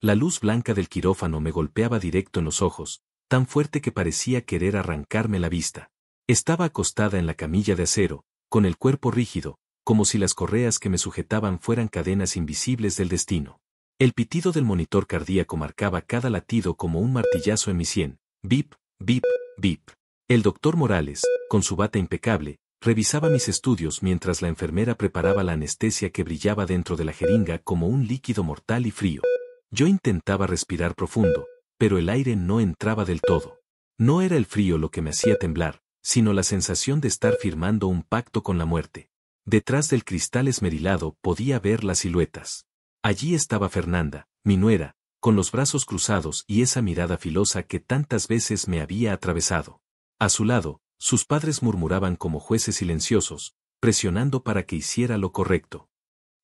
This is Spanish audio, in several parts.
La luz blanca del quirófano me golpeaba directo en los ojos, tan fuerte que parecía querer arrancarme la vista. Estaba acostada en la camilla de acero, con el cuerpo rígido, como si las correas que me sujetaban fueran cadenas invisibles del destino. El pitido del monitor cardíaco marcaba cada latido como un martillazo en mi sien. Bip, bip, bip. El doctor Morales, con su bata impecable, revisaba mis estudios mientras la enfermera preparaba la anestesia que brillaba dentro de la jeringa como un líquido mortal y frío. Yo intentaba respirar profundo, pero el aire no entraba del todo. No era el frío lo que me hacía temblar, sino la sensación de estar firmando un pacto con la muerte. Detrás del cristal esmerilado podía ver las siluetas. Allí estaba Fernanda, mi nuera, con los brazos cruzados y esa mirada filosa que tantas veces me había atravesado. A su lado, sus padres murmuraban como jueces silenciosos, presionando para que hiciera lo correcto.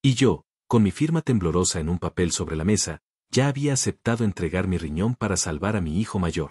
Y yo, con mi firma temblorosa en un papel sobre la mesa, ya había aceptado entregar mi riñón para salvar a mi hijo mayor.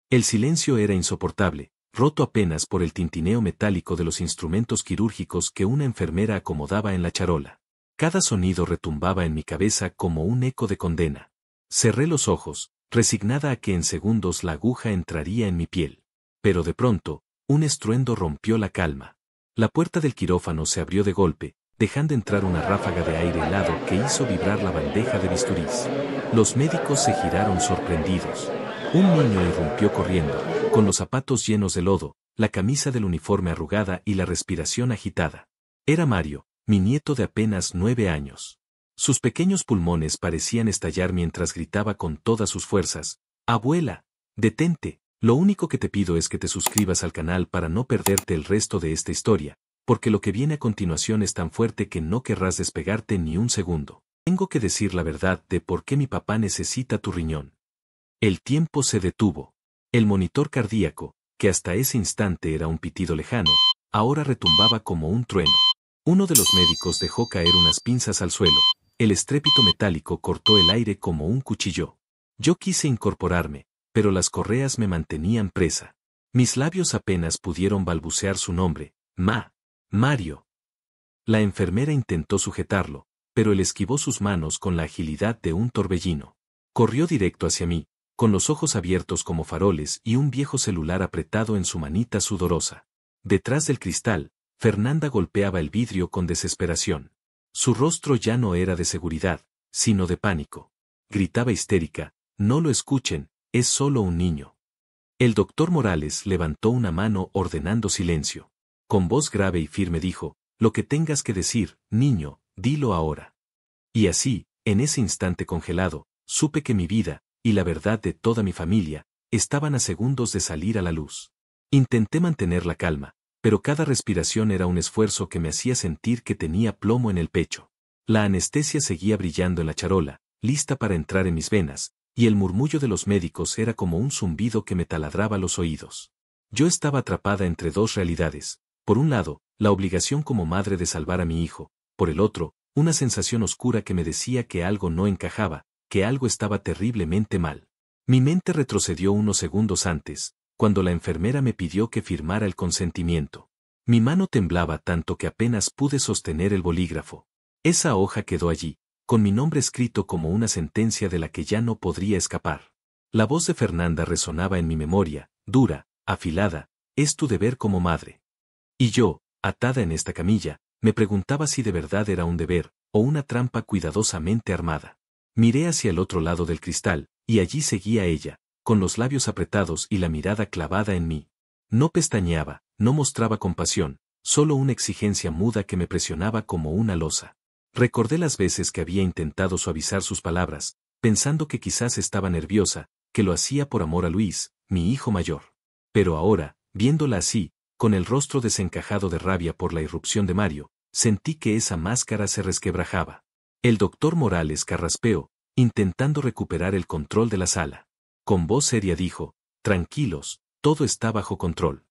El silencio era insoportable, roto apenas por el tintineo metálico de los instrumentos quirúrgicos que una enfermera acomodaba en la charola. Cada sonido retumbaba en mi cabeza como un eco de condena. Cerré los ojos, resignada a que en segundos la aguja entraría en mi piel. Pero de pronto, un estruendo rompió la calma. La puerta del quirófano se abrió de golpe, dejando entrar una ráfaga de aire helado que hizo vibrar la bandeja de bisturís. Los médicos se giraron sorprendidos. Un niño irrumpió corriendo, con los zapatos llenos de lodo, la camisa del uniforme arrugada y la respiración agitada. Era Mario, mi nieto de apenas 9 años. Sus pequeños pulmones parecían estallar mientras gritaba con todas sus fuerzas: «Abuela, detente, lo único que te pido es que te suscribas al canal para no perderte el resto de esta historia, porque lo que viene a continuación es tan fuerte que no querrás despegarte ni un segundo. Tengo que decir la verdad de por qué mi papá necesita tu riñón». El tiempo se detuvo. El monitor cardíaco, que hasta ese instante era un pitido lejano, ahora retumbaba como un trueno. Uno de los médicos dejó caer unas pinzas al suelo. El estrépito metálico cortó el aire como un cuchillo. Yo quise incorporarme, pero las correas me mantenían presa. Mis labios apenas pudieron balbucear su nombre: Mario. La enfermera intentó sujetarlo, pero él esquivó sus manos con la agilidad de un torbellino. Corrió directo hacia mí, con los ojos abiertos como faroles y un viejo celular apretado en su manita sudorosa. Detrás del cristal, Fernanda golpeaba el vidrio con desesperación. Su rostro ya no era de seguridad, sino de pánico. Gritaba histérica: «No lo escuchen, es solo un niño». El doctor Morales levantó una mano ordenando silencio. Con voz grave y firme dijo: «Lo que tengas que decir, niño, dilo ahora». Y así, en ese instante congelado, supe que mi vida, y la verdad de toda mi familia, estaban a segundos de salir a la luz. Intenté mantener la calma, pero cada respiración era un esfuerzo que me hacía sentir que tenía plomo en el pecho. La anestesia seguía brillando en la charola, lista para entrar en mis venas, y el murmullo de los médicos era como un zumbido que me taladraba los oídos. Yo estaba atrapada entre dos realidades: por un lado, la obligación como madre de salvar a mi hijo; por el otro, una sensación oscura que me decía que algo no encajaba, que algo estaba terriblemente mal. Mi mente retrocedió unos segundos antes, cuando la enfermera me pidió que firmara el consentimiento. Mi mano temblaba tanto que apenas pude sostener el bolígrafo. Esa hoja quedó allí, con mi nombre escrito como una sentencia de la que ya no podría escapar. La voz de Fernanda resonaba en mi memoria, dura, afilada: «Es tu deber como madre». Y yo, atada en esta camilla, me preguntaba si de verdad era un deber, o una trampa cuidadosamente armada. Miré hacia el otro lado del cristal, y allí seguía ella, con los labios apretados y la mirada clavada en mí. No pestañeaba, no mostraba compasión, solo una exigencia muda que me presionaba como una losa. Recordé las veces que había intentado suavizar sus palabras, pensando que quizás estaba nerviosa, que lo hacía por amor a Luis, mi hijo mayor. Pero ahora, viéndola así, con el rostro desencajado de rabia por la irrupción de Mario, sentí que esa máscara se resquebrajaba. El doctor Morales carraspeó, intentando recuperar el control de la sala. Con voz seria dijo: «Tranquilos, todo está bajo control».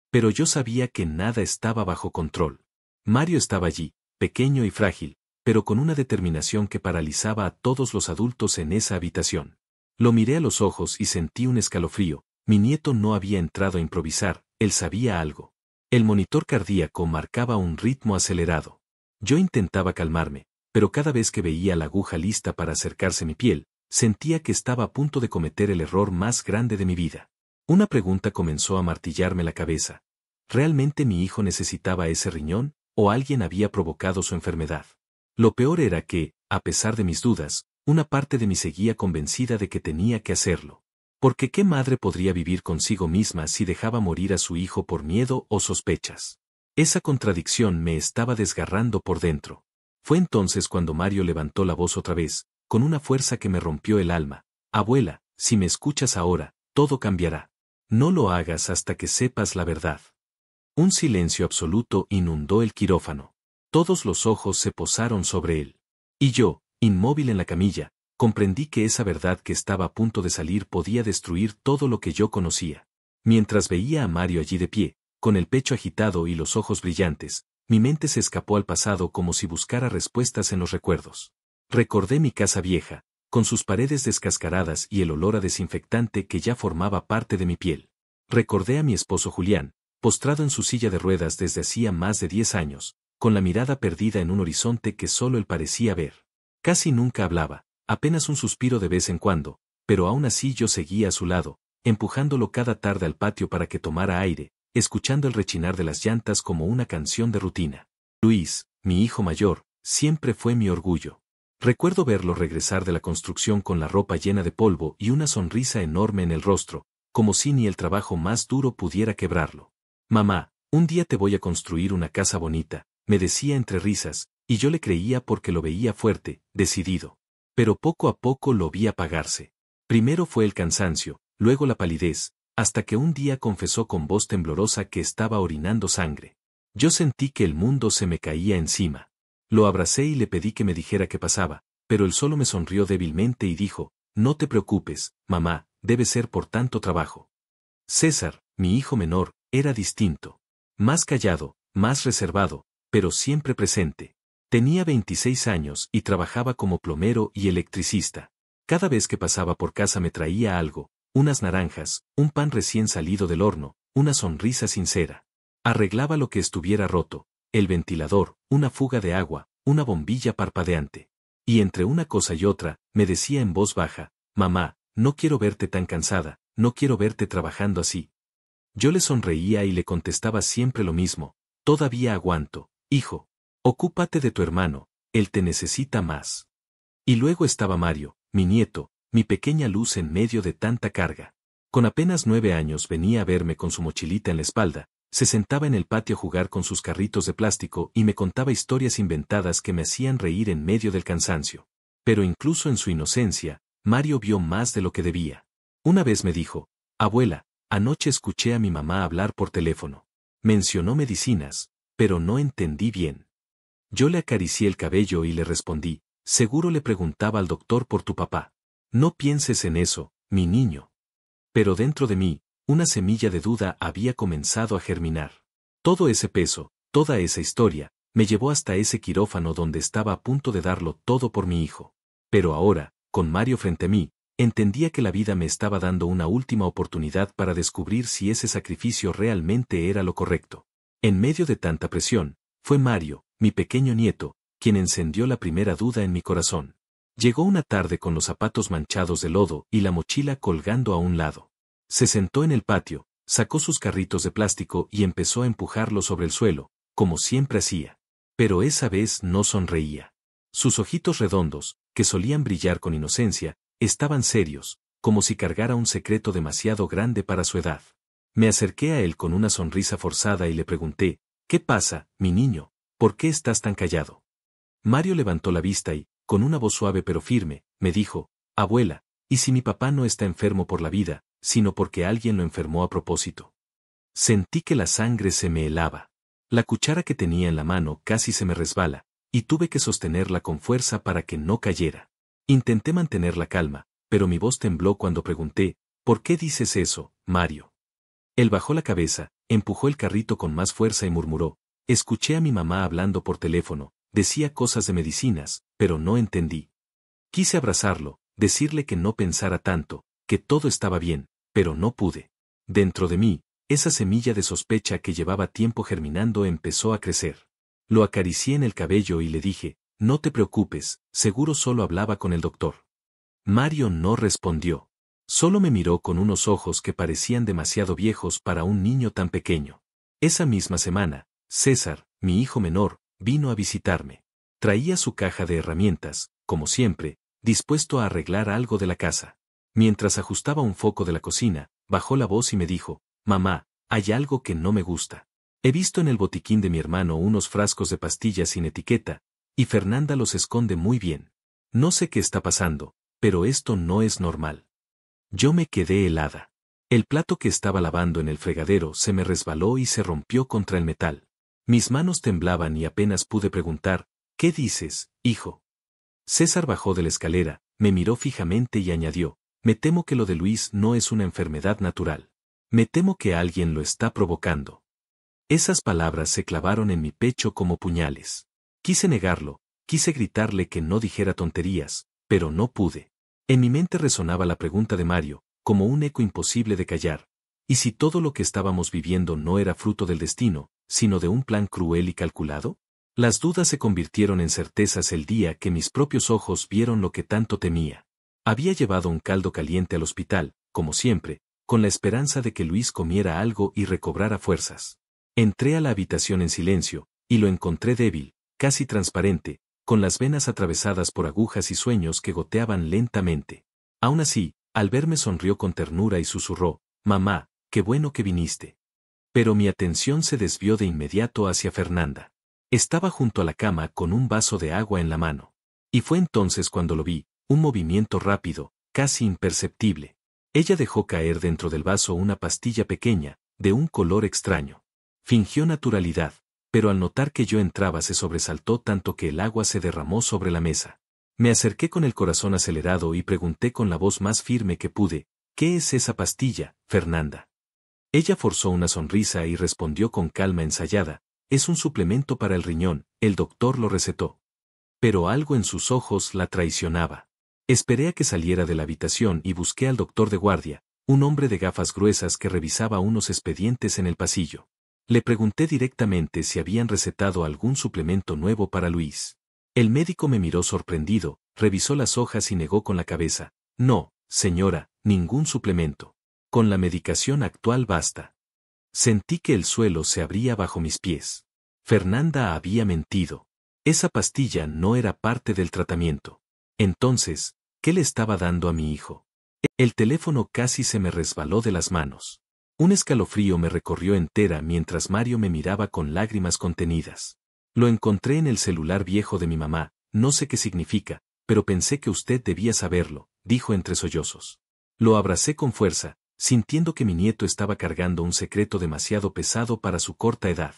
Pero yo sabía que nada estaba bajo control. Mario estaba allí, pequeño y frágil, pero con una determinación que paralizaba a todos los adultos en esa habitación. Lo miré a los ojos y sentí un escalofrío. Mi nieto no había entrado a improvisar, él sabía algo. El monitor cardíaco marcaba un ritmo acelerado. Yo intentaba calmarme, pero cada vez que veía la aguja lista para acercarse a mi piel, Sentía que estaba a punto de cometer el error más grande de mi vida. Una pregunta comenzó a martillarme la cabeza. ¿Realmente mi hijo necesitaba ese riñón, o alguien había provocado su enfermedad? Lo peor era que, a pesar de mis dudas, una parte de mí seguía convencida de que tenía que hacerlo. Porque ¿qué madre podría vivir consigo misma si dejaba morir a su hijo por miedo o sospechas? Esa contradicción me estaba desgarrando por dentro. Fue entonces cuando Mario levantó la voz otra vez, con una fuerza que me rompió el alma. Abuela, si me escuchas ahora, todo cambiará. No lo hagas hasta que sepas la verdad. Un silencio absoluto inundó el quirófano. Todos los ojos se posaron sobre él. Y yo, inmóvil en la camilla, comprendí que esa verdad que estaba a punto de salir podía destruir todo lo que yo conocía. Mientras veía a Mario allí de pie, con el pecho agitado y los ojos brillantes, mi mente se escapó al pasado como si buscara respuestas en los recuerdos. Recordé mi casa vieja, con sus paredes descascaradas y el olor a desinfectante que ya formaba parte de mi piel. Recordé a mi esposo Julián, postrado en su silla de ruedas desde hacía más de 10 años, con la mirada perdida en un horizonte que solo él parecía ver. Casi nunca hablaba, apenas un suspiro de vez en cuando, pero aún así yo seguía a su lado, empujándolo cada tarde al patio para que tomara aire, escuchando el rechinar de las llantas como una canción de rutina. Luis, mi hijo mayor, siempre fue mi orgullo. Recuerdo verlo regresar de la construcción con la ropa llena de polvo y una sonrisa enorme en el rostro, como si ni el trabajo más duro pudiera quebrarlo. Mamá, un día te voy a construir una casa bonita, me decía entre risas, y yo le creía porque lo veía fuerte, decidido. Pero poco a poco lo vi apagarse. Primero fue el cansancio, luego la palidez, hasta que un día confesó con voz temblorosa que estaba orinando sangre. Yo sentí que el mundo se me caía encima. Lo abracé y le pedí que me dijera qué pasaba, pero él solo me sonrió débilmente y dijo, no te preocupes, mamá, debe ser por tanto trabajo. César, mi hijo menor, era distinto. Más callado, más reservado, pero siempre presente. Tenía 26 años y trabajaba como plomero y electricista. Cada vez que pasaba por casa me traía algo, unas naranjas, un pan recién salido del horno, una sonrisa sincera. Arreglaba lo que estuviera roto, el ventilador, una fuga de agua, una bombilla parpadeante. Y entre una cosa y otra, me decía en voz baja, mamá, no quiero verte tan cansada, no quiero verte trabajando así. Yo le sonreía y le contestaba siempre lo mismo, todavía aguanto, hijo. Ocúpate de tu hermano, él te necesita más. Y luego estaba Mario, mi nieto, mi pequeña luz en medio de tanta carga. Con apenas 9 años venía a verme con su mochilita en la espalda, se sentaba en el patio a jugar con sus carritos de plástico y me contaba historias inventadas que me hacían reír en medio del cansancio. Pero incluso en su inocencia, Mario vio más de lo que debía. Una vez me dijo, abuela, anoche escuché a mi mamá hablar por teléfono. Mencionó medicinas, pero no entendí bien. Yo le acaricié el cabello y le respondí, seguro le preguntaba al doctor por tu papá. No pienses en eso, mi niño. Pero dentro de mí, una semilla de duda había comenzado a germinar. Todo ese peso, toda esa historia, me llevó hasta ese quirófano donde estaba a punto de darlo todo por mi hijo. Pero ahora, con Mario frente a mí, entendía que la vida me estaba dando una última oportunidad para descubrir si ese sacrificio realmente era lo correcto. En medio de tanta presión, fue Mario, mi pequeño nieto, quien encendió la primera duda en mi corazón. Llegó una tarde con los zapatos manchados de lodo y la mochila colgando a un lado. Se sentó en el patio, sacó sus carritos de plástico y empezó a empujarlos sobre el suelo, como siempre hacía. Pero esa vez no sonreía. Sus ojitos redondos, que solían brillar con inocencia, estaban serios, como si cargara un secreto demasiado grande para su edad. Me acerqué a él con una sonrisa forzada y le pregunté, ¿qué pasa, mi niño? ¿Por qué estás tan callado? Mario levantó la vista y, con una voz suave pero firme, me dijo, abuela, ¿y si mi papá no está enfermo por la vida, sino porque alguien lo enfermó a propósito? Sentí que la sangre se me helaba. La cuchara que tenía en la mano casi se me resbala, y tuve que sostenerla con fuerza para que no cayera. Intenté mantener la calma, pero mi voz tembló cuando pregunté, ¿por qué dices eso, Mario? Él bajó la cabeza, empujó el carrito con más fuerza y murmuró, escuché a mi mamá hablando por teléfono, decía cosas de medicinas, pero no entendí. Quise abrazarlo, decirle que no pensara tanto, que todo estaba bien, pero no pude. Dentro de mí, esa semilla de sospecha que llevaba tiempo germinando empezó a crecer. Lo acaricié en el cabello y le dije, no te preocupes, seguro solo hablaba con el doctor. Mario no respondió. Solo me miró con unos ojos que parecían demasiado viejos para un niño tan pequeño. Esa misma semana, César, mi hijo menor, vino a visitarme. Traía su caja de herramientas, como siempre, dispuesto a arreglar algo de la casa. Mientras ajustaba un foco de la cocina, bajó la voz y me dijo: «Mamá, hay algo que no me gusta. He visto en el botiquín de mi hermano unos frascos de pastillas sin etiqueta, y Fernanda los esconde muy bien. No sé qué está pasando, pero esto no es normal». Yo me quedé helada. El plato que estaba lavando en el fregadero se me resbaló y se rompió contra el metal. Mis manos temblaban y apenas pude preguntar: «¿Qué dices, hijo?». César bajó de la escalera, me miró fijamente y añadió: «Me temo que lo de Luis no es una enfermedad natural. Me temo que alguien lo está provocando». Esas palabras se clavaron en mi pecho como puñales. Quise negarlo, quise gritarle que no dijera tonterías, pero no pude. En mi mente resonaba la pregunta de Mario, como un eco imposible de callar. ¿Y si todo lo que estábamos viviendo no era fruto del destino, sino de un plan cruel y calculado? Las dudas se convirtieron en certezas el día que mis propios ojos vieron lo que tanto temía. Había llevado un caldo caliente al hospital, como siempre, con la esperanza de que Luis comiera algo y recobrara fuerzas. Entré a la habitación en silencio, y lo encontré débil, casi transparente, con las venas atravesadas por agujas y sueños que goteaban lentamente. Aún así, al verme sonrió con ternura y susurró: «Mamá, qué bueno que viniste». Pero mi atención se desvió de inmediato hacia Fernanda. Estaba junto a la cama con un vaso de agua en la mano. Y fue entonces cuando lo vi, un movimiento rápido, casi imperceptible. Ella dejó caer dentro del vaso una pastilla pequeña, de un color extraño. Fingió naturalidad, pero al notar que yo entraba se sobresaltó tanto que el agua se derramó sobre la mesa. Me acerqué con el corazón acelerado y pregunté con la voz más firme que pude: «¿Qué es esa pastilla, Fernanda?». Ella forzó una sonrisa y respondió con calma ensayada: «Es un suplemento para el riñón, el doctor lo recetó». Pero algo en sus ojos la traicionaba. Esperé a que saliera de la habitación y busqué al doctor de guardia, un hombre de gafas gruesas que revisaba unos expedientes en el pasillo. Le pregunté directamente si habían recetado algún suplemento nuevo para Luis. El médico me miró sorprendido, revisó las hojas y negó con la cabeza: «No, señora, ningún suplemento. Con la medicación actual basta». Sentí que el suelo se abría bajo mis pies. Fernanda había mentido. Esa pastilla no era parte del tratamiento. Entonces, ¿qué le estaba dando a mi hijo? El teléfono casi se me resbaló de las manos. Un escalofrío me recorrió entera mientras Mario me miraba con lágrimas contenidas. «Lo encontré en el celular viejo de mi mamá, no sé qué significa, pero pensé que usted debía saberlo», dijo entre sollozos. Lo abracé con fuerza, sintiendo que mi nieto estaba cargando un secreto demasiado pesado para su corta edad.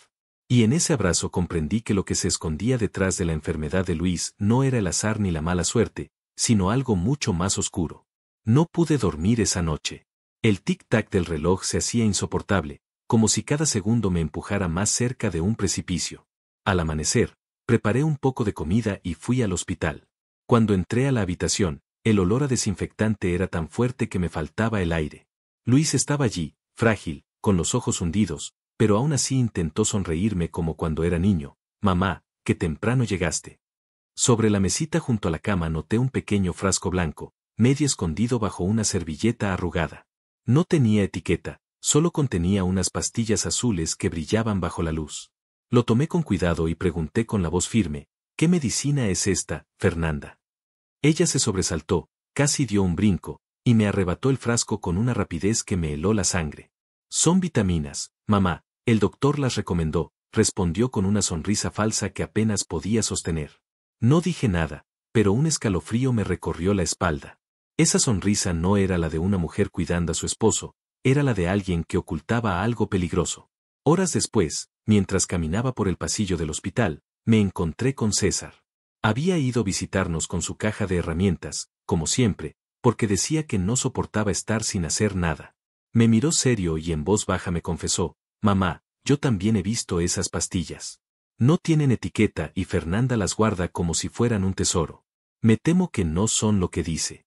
Y en ese abrazo comprendí que lo que se escondía detrás de la enfermedad de Luis no era el azar ni la mala suerte, sino algo mucho más oscuro. No pude dormir esa noche. El tic-tac del reloj se hacía insoportable, como si cada segundo me empujara más cerca de un precipicio. Al amanecer, preparé un poco de comida y fui al hospital. Cuando entré a la habitación, el olor a desinfectante era tan fuerte que me faltaba el aire. Luis estaba allí, frágil, con los ojos hundidos, pero aún así intentó sonreírme como cuando era niño. «Mamá, qué temprano llegaste». Sobre la mesita junto a la cama noté un pequeño frasco blanco, medio escondido bajo una servilleta arrugada. No tenía etiqueta, solo contenía unas pastillas azules que brillaban bajo la luz. Lo tomé con cuidado y pregunté con la voz firme: «¿Qué medicina es esta, Fernanda?». Ella se sobresaltó, casi dio un brinco, y me arrebató el frasco con una rapidez que me heló la sangre. «Son vitaminas, mamá, el doctor las recomendó», respondió con una sonrisa falsa que apenas podía sostener. No dije nada, pero un escalofrío me recorrió la espalda. Esa sonrisa no era la de una mujer cuidando a su esposo, era la de alguien que ocultaba algo peligroso. Horas después, mientras caminaba por el pasillo del hospital, me encontré con César. Había ido a visitarnos con su caja de herramientas, como siempre, porque decía que no soportaba estar sin hacer nada. Me miró serio y en voz baja me confesó: «Mamá, yo también he visto esas pastillas. No tienen etiqueta y Fernanda las guarda como si fueran un tesoro. Me temo que no son lo que dice».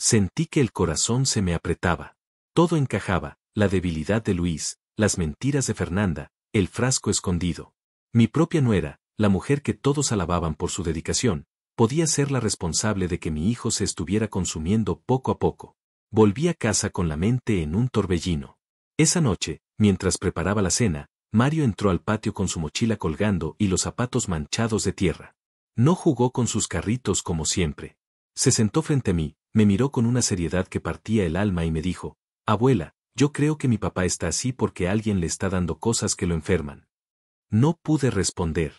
Sentí que el corazón se me apretaba. Todo encajaba: la debilidad de Luis, las mentiras de Fernanda, el frasco escondido. Mi propia nuera, la mujer que todos alababan por su dedicación, podía ser la responsable de que mi hijo se estuviera consumiendo poco a poco. Volví a casa con la mente en un torbellino. Esa noche, mientras preparaba la cena, Mario entró al patio con su mochila colgando y los zapatos manchados de tierra. No jugó con sus carritos como siempre. Se sentó frente a mí, me miró con una seriedad que partía el alma y me dijo: «Abuela, yo creo que mi papá está así porque alguien le está dando cosas que lo enferman». No pude responder.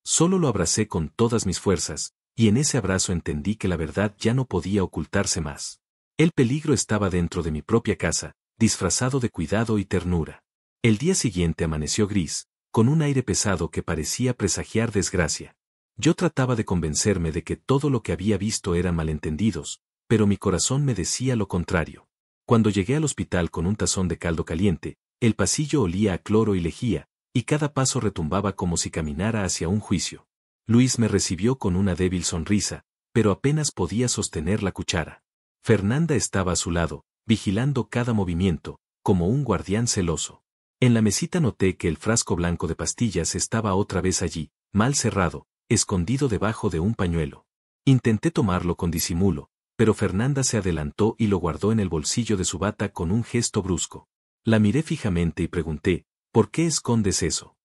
Solo lo abracé con todas mis fuerzas, y en ese abrazo entendí que la verdad ya no podía ocultarse más. El peligro estaba dentro de mi propia casa, disfrazado de cuidado y ternura. El día siguiente amaneció gris, con un aire pesado que parecía presagiar desgracia. Yo trataba de convencerme de que todo lo que había visto eran malentendidos, pero mi corazón me decía lo contrario. Cuando llegué al hospital con un tazón de caldo caliente, el pasillo olía a cloro y lejía, y cada paso retumbaba como si caminara hacia un juicio. Luis me recibió con una débil sonrisa, pero apenas podía sostener la cuchara. Fernanda estaba a su lado, vigilando cada movimiento, como un guardián celoso. En la mesita noté que el frasco blanco de pastillas estaba otra vez allí, mal cerrado, escondido debajo de un pañuelo. Intenté tomarlo con disimulo, pero Fernanda se adelantó y lo guardó en el bolsillo de su bata con un gesto brusco. La miré fijamente y pregunté: «¿Por qué escondes eso?».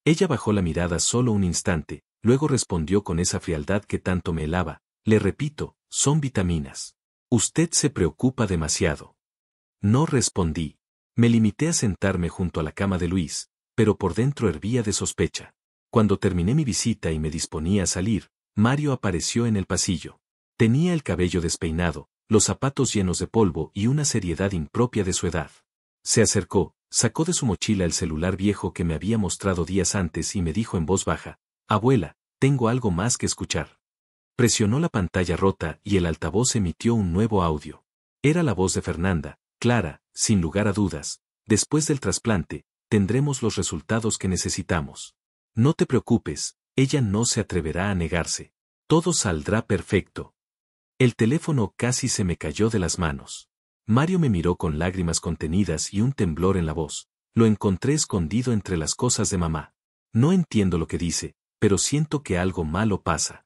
Ella bajó la mirada solo un instante, luego respondió con esa frialdad que tanto me helaba: «Le repito, son vitaminas. Usted se preocupa demasiado». No respondí. Me limité a sentarme junto a la cama de Luis, pero por dentro hervía de sospecha. Cuando terminé mi visita y me disponía a salir, Mario apareció en el pasillo. Tenía el cabello despeinado, los zapatos llenos de polvo y una seriedad impropia de su edad. Se acercó, sacó de su mochila el celular viejo que me había mostrado días antes y me dijo en voz baja: «Abuela, tengo algo más que escuchar». Presionó la pantalla rota y el altavoz emitió un nuevo audio. Era la voz de Fernanda, clara, sin lugar a dudas: «Después del trasplante, tendremos los resultados que necesitamos. No te preocupes, ella no se atreverá a negarse. Todo saldrá perfecto». El teléfono casi se me cayó de las manos. Mario me miró con lágrimas contenidas y un temblor en la voz. Lo encontré escondido entre las cosas de mamá. No entiendo lo que dice, pero siento que algo malo pasa.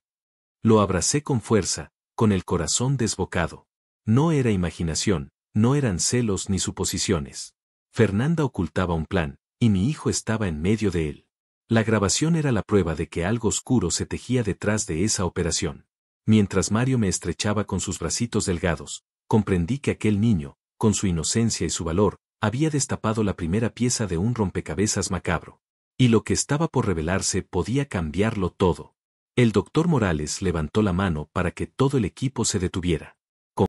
Lo abracé con fuerza, con el corazón desbocado. No era imaginación, no eran celos ni suposiciones. Fernanda ocultaba un plan, y mi hijo estaba en medio de él. La grabación era la prueba de que algo oscuro se tejía detrás de esa operación. Mientras Mario me estrechaba con sus bracitos delgados, comprendí que aquel niño, con su inocencia y su valor, había destapado la primera pieza de un rompecabezas macabro. Y lo que estaba por revelarse podía cambiarlo todo. El doctor Morales levantó la mano para que todo el equipo se detuviera.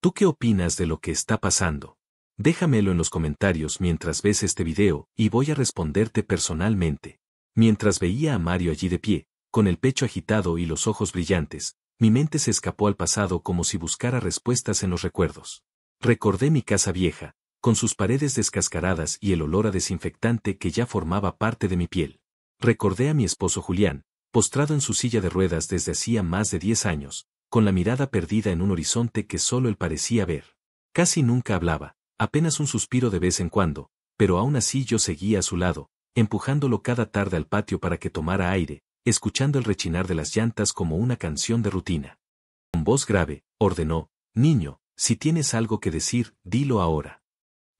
¿Tú qué opinas de lo que está pasando? Déjamelo en los comentarios mientras ves este video y voy a responderte personalmente. Mientras veía a Mario allí de pie, con el pecho agitado y los ojos brillantes, mi mente se escapó al pasado como si buscara respuestas en los recuerdos. Recordé mi casa vieja, con sus paredes descascaradas y el olor a desinfectante que ya formaba parte de mi piel. Recordé a mi esposo Julián, postrado en su silla de ruedas desde hacía más de 10 años, con la mirada perdida en un horizonte que solo él parecía ver. Casi nunca hablaba, apenas un suspiro de vez en cuando, pero aún así yo seguía a su lado, empujándolo cada tarde al patio para que tomara aire, escuchando el rechinar de las llantas como una canción de rutina. Con voz grave, ordenó: «Niño, si tienes algo que decir, dilo ahora».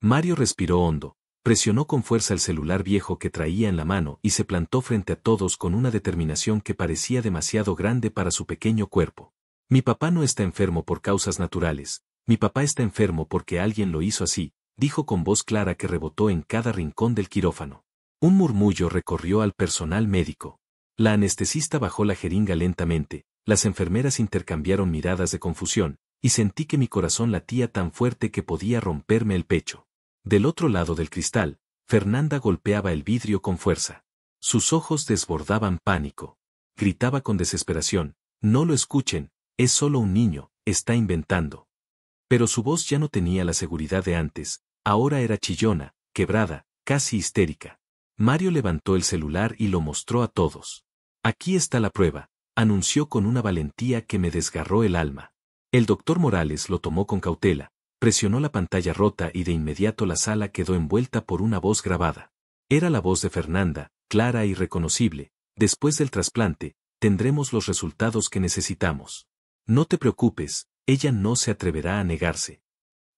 Mario respiró hondo, presionó con fuerza el celular viejo que traía en la mano y se plantó frente a todos con una determinación que parecía demasiado grande para su pequeño cuerpo. «Mi papá no está enfermo por causas naturales, mi papá está enfermo porque alguien lo hizo así», dijo con voz clara que rebotó en cada rincón del quirófano. Un murmullo recorrió al personal médico. La anestesista bajó la jeringa lentamente, las enfermeras intercambiaron miradas de confusión, y sentí que mi corazón latía tan fuerte que podía romperme el pecho. Del otro lado del cristal, Fernanda golpeaba el vidrio con fuerza. Sus ojos desbordaban pánico. Gritaba con desesperación: «No lo escuchen, es solo un niño, está inventando». Pero su voz ya no tenía la seguridad de antes, ahora era chillona, quebrada, casi histérica. Mario levantó el celular y lo mostró a todos. «Aquí está la prueba», anunció con una valentía que me desgarró el alma. El doctor Morales lo tomó con cautela, presionó la pantalla rota y de inmediato la sala quedó envuelta por una voz grabada. Era la voz de Fernanda, clara y reconocible: «Después del trasplante, tendremos los resultados que necesitamos. No te preocupes, ella no se atreverá a negarse.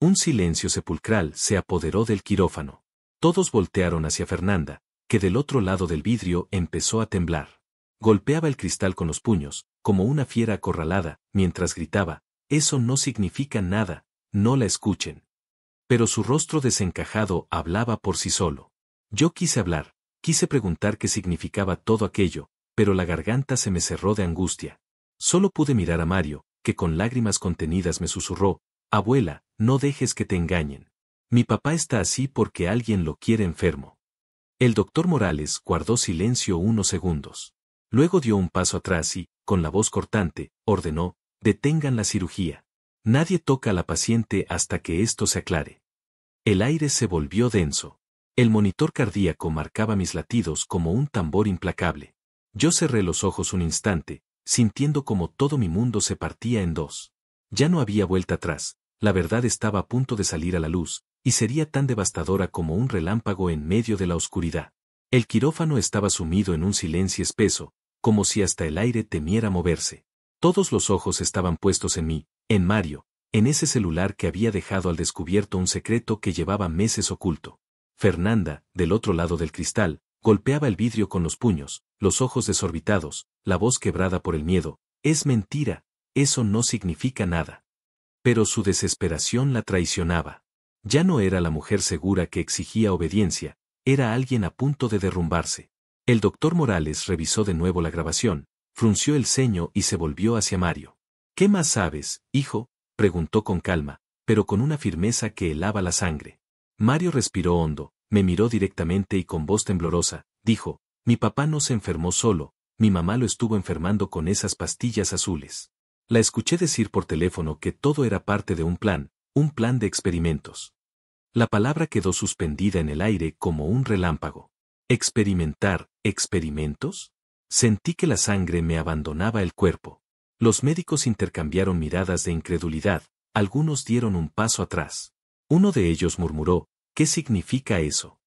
Un silencio sepulcral se apoderó del quirófano. Todos voltearon hacia Fernanda, que del otro lado del vidrio empezó a temblar. Golpeaba el cristal con los puños, como una fiera acorralada, mientras gritaba, «Eso no significa nada, no la escuchen». Pero su rostro desencajado hablaba por sí solo. Yo quise hablar, quise preguntar qué significaba todo aquello, pero la garganta se me cerró de angustia. Solo pude mirar a Mario, que con lágrimas contenidas me susurró, «Abuela, no dejes que te engañen. Mi papá está así porque alguien lo quiere enfermo». El doctor Morales guardó silencio unos segundos. Luego dio un paso atrás y, con la voz cortante, ordenó, «Detengan la cirugía. Nadie toca a la paciente hasta que esto se aclare». El aire se volvió denso. El monitor cardíaco marcaba mis latidos como un tambor implacable. Yo cerré los ojos un instante, sintiendo como todo mi mundo se partía en dos. Ya no había vuelta atrás, la verdad estaba a punto de salir a la luz, y sería tan devastadora como un relámpago en medio de la oscuridad. El quirófano estaba sumido en un silencio espeso, como si hasta el aire temiera moverse. Todos los ojos estaban puestos en mí, en Mario, en ese celular que había dejado al descubierto un secreto que llevaba meses oculto. Fernanda, del otro lado del cristal, golpeaba el vidrio con los puños, los ojos desorbitados, la voz quebrada por el miedo. «Es mentira, eso no significa nada». Pero su desesperación la traicionaba. Ya no era la mujer segura que exigía obediencia, era alguien a punto de derrumbarse. El doctor Morales revisó de nuevo la grabación, frunció el ceño y se volvió hacia Mario. «¿Qué más sabes, hijo?», preguntó con calma, pero con una firmeza que helaba la sangre. Mario respiró hondo, me miró directamente y con voz temblorosa, dijo, «Mi papá no se enfermó solo, mi mamá lo estuvo enfermando con esas pastillas azules». La escuché decir por teléfono que todo era parte de un plan de experimentos. La palabra quedó suspendida en el aire como un relámpago. ¿Experimentar, experimentos? Sentí que la sangre me abandonaba el cuerpo. Los médicos intercambiaron miradas de incredulidad, algunos dieron un paso atrás. Uno de ellos murmuró, «¿Qué significa eso?».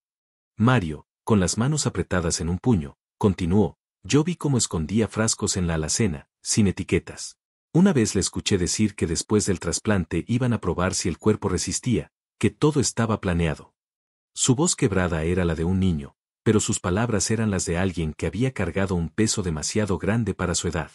Mario, con las manos apretadas en un puño, continuó, «Yo vi cómo escondía frascos en la alacena, sin etiquetas. Una vez le escuché decir que después del trasplante iban a probar si el cuerpo resistía, que todo estaba planeado». Su voz quebrada era la de un niño, pero sus palabras eran las de alguien que había cargado un peso demasiado grande para su edad.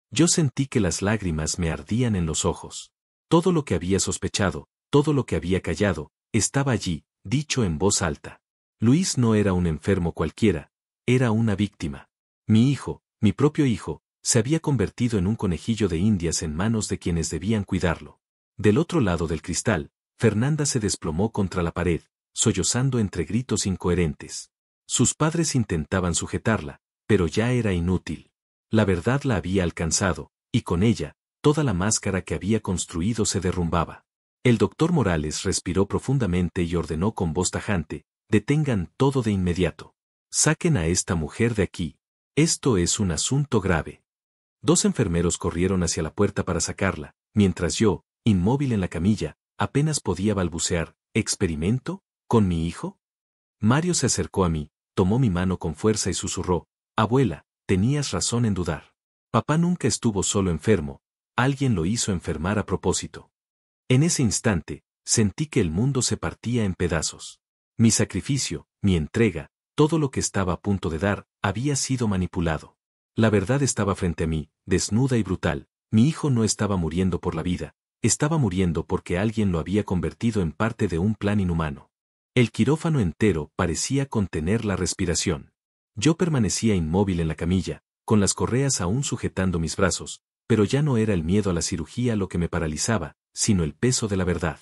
Yo sentí que las lágrimas me ardían en los ojos. Todo lo que había sospechado, todo lo que había callado, estaba allí, dicho en voz alta. Luis no era un enfermo cualquiera, era una víctima. Mi hijo, mi propio hijo, se había convertido en un conejillo de indias en manos de quienes debían cuidarlo. Del otro lado del cristal, Fernanda se desplomó contra la pared, sollozando entre gritos incoherentes. Sus padres intentaban sujetarla, pero ya era inútil. La verdad la había alcanzado, y con ella, toda la máscara que había construido se derrumbaba. El doctor Morales respiró profundamente y ordenó con voz tajante, «Detengan todo de inmediato. Saquen a esta mujer de aquí. Esto es un asunto grave». 2 enfermeros corrieron hacia la puerta para sacarla, mientras yo, inmóvil en la camilla, apenas podía balbucear, «¿Experimento? ¿Con mi hijo?». Mario se acercó a mí, tomó mi mano con fuerza y susurró, «Abuela, tenías razón en dudar. Papá nunca estuvo solo enfermo, alguien lo hizo enfermar a propósito». En ese instante, sentí que el mundo se partía en pedazos. Mi sacrificio, mi entrega, todo lo que estaba a punto de dar, había sido manipulado. La verdad estaba frente a mí, desnuda y brutal. Mi hijo no estaba muriendo por la vida, estaba muriendo porque alguien lo había convertido en parte de un plan inhumano. El quirófano entero parecía contener la respiración. Yo permanecía inmóvil en la camilla, con las correas aún sujetando mis brazos, pero ya no era el miedo a la cirugía lo que me paralizaba, sino el peso de la verdad.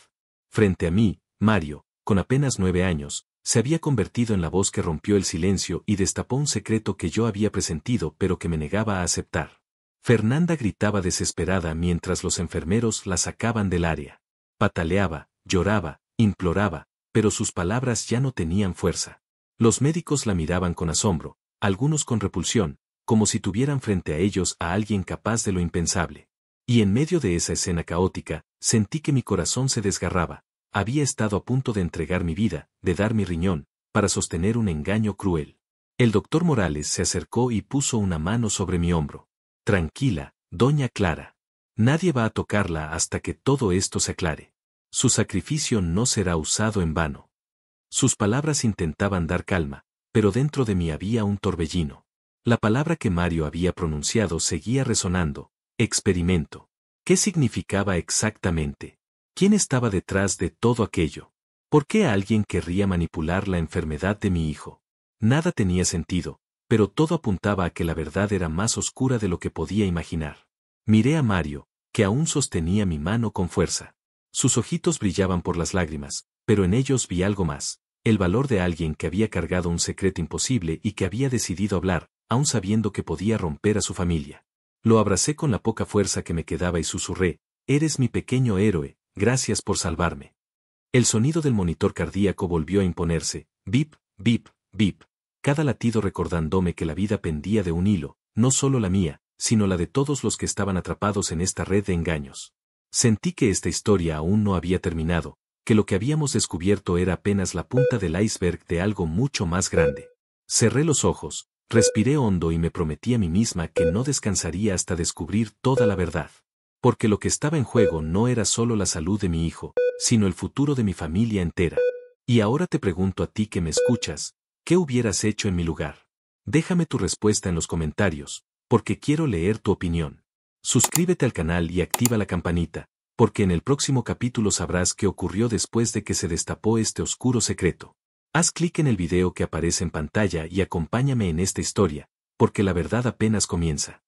Frente a mí, Mario, con apenas 9 años, se había convertido en la voz que rompió el silencio y destapó un secreto que yo había presentido pero que me negaba a aceptar. Fernanda gritaba desesperada mientras los enfermeros la sacaban del área. Pataleaba, lloraba, imploraba, pero sus palabras ya no tenían fuerza. Los médicos la miraban con asombro, algunos con repulsión, como si tuvieran frente a ellos a alguien capaz de lo impensable. Y en medio de esa escena caótica, sentí que mi corazón se desgarraba. Había estado a punto de entregar mi vida, de dar mi riñón, para sostener un engaño cruel. El doctor Morales se acercó y puso una mano sobre mi hombro. «Tranquila, doña Clara. Nadie va a tocarla hasta que todo esto se aclare. Su sacrificio no será usado en vano. Sus palabras intentaban dar calma, pero dentro de mí había un torbellino. La palabra que Mario había pronunciado seguía resonando: experimento. ¿Qué significaba exactamente? ¿Quién estaba detrás de todo aquello? ¿Por qué alguien querría manipular la enfermedad de mi hijo? Nada tenía sentido, pero todo apuntaba a que la verdad era más oscura de lo que podía imaginar. Miré a Mario, que aún sostenía mi mano con fuerza. Sus ojitos brillaban por las lágrimas, pero en ellos vi algo más: el valor de alguien que había cargado un secreto imposible y que había decidido hablar, aun sabiendo que podía romper a su familia. Lo abracé con la poca fuerza que me quedaba y susurré: eres mi pequeño héroe, gracias por salvarme. El sonido del monitor cardíaco volvió a imponerse: bip, bip, bip. Cada latido recordándome que la vida pendía de un hilo, no solo la mía, sino la de todos los que estaban atrapados en esta red de engaños. Sentí que esta historia aún no había terminado, que lo que habíamos descubierto era apenas la punta del iceberg de algo mucho más grande. Cerré los ojos, respiré hondo y me prometí a mí misma que no descansaría hasta descubrir toda la verdad. Porque lo que estaba en juego no era solo la salud de mi hijo, sino el futuro de mi familia entera. Y ahora te pregunto a ti que me escuchas: ¿qué hubieras hecho en mi lugar? Déjame tu respuesta en los comentarios, porque quiero leer tu opinión. Suscríbete al canal y activa la campanita, porque en el próximo capítulo sabrás qué ocurrió después de que se destapó este oscuro secreto. Haz clic en el video que aparece en pantalla y acompáñame en esta historia, porque la verdad apenas comienza.